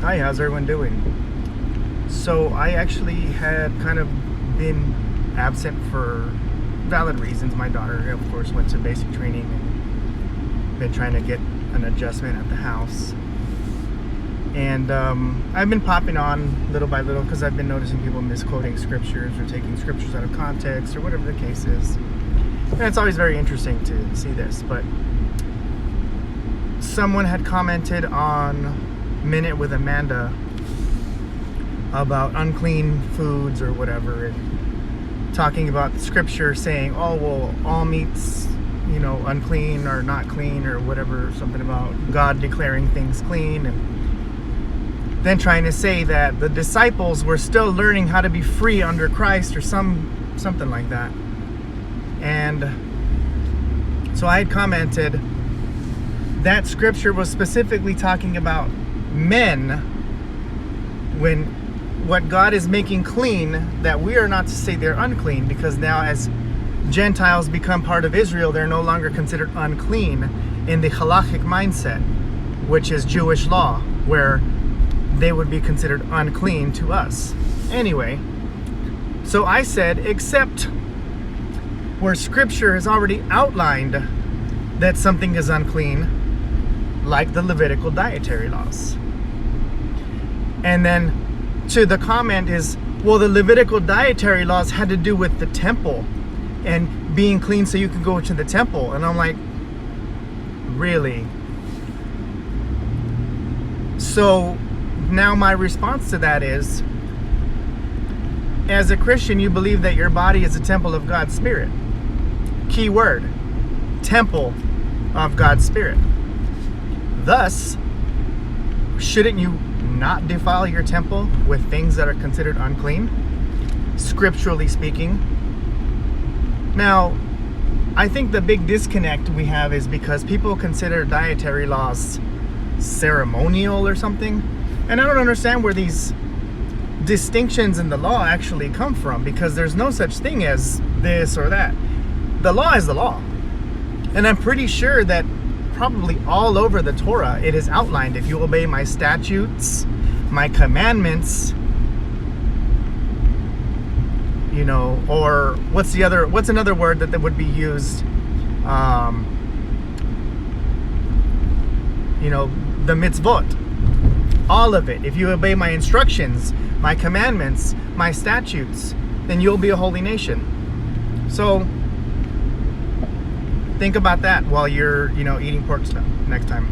Hi, how's everyone doing? So I actually had kind of been absent for valid reasons. My daughter, of course, went to basic training and been trying to get an adjustment at the house. And I've been popping on little by little because I've been noticing people misquoting scriptures or taking scriptures out of context or whatever the case is. And it's always very interesting to see this. But someone had commented on Minute with Amanda about unclean foods or whatever, and talking about the scripture saying, oh, well, all meats, unclean or not clean or whatever, something about God declaring things clean, and then trying to say that the disciples were still learning how to be free under Christ or something like that. And so I had commented that scripture was specifically talking about men, when what God is making clean, that we are not to say they're unclean, because now as Gentiles become part of Israel, they're no longer considered unclean in the halachic mindset, which is Jewish law, where they would be considered unclean to us. Anyway, so I said, except where scripture has already outlined that something is unclean, like the Levitical dietary laws. And then to the comment is, well, the Levitical dietary laws had to do with the temple and being clean so you could go to the temple. And I'm like, really? So now my response to that is, as a Christian, you believe that your body is a temple of God's Spirit. Key word, temple of God's Spirit. Thus, shouldn't you not defile your temple with things that are considered unclean, scripturally speaking? Now, I think the big disconnect we have is because people consider dietary laws ceremonial or something, and I don't understand where these distinctions in the law actually come from, because there's no such thing as this or that. The law is the law, and I'm pretty sure that probably all over the Torah it is outlined, if you obey my statutes, my commandments, or what's another word that would be used, the mitzvot, all of it. If you obey my instructions, my commandments, my statutes, then you'll be a holy nation. So think about that while you're, eating pork stuff next time.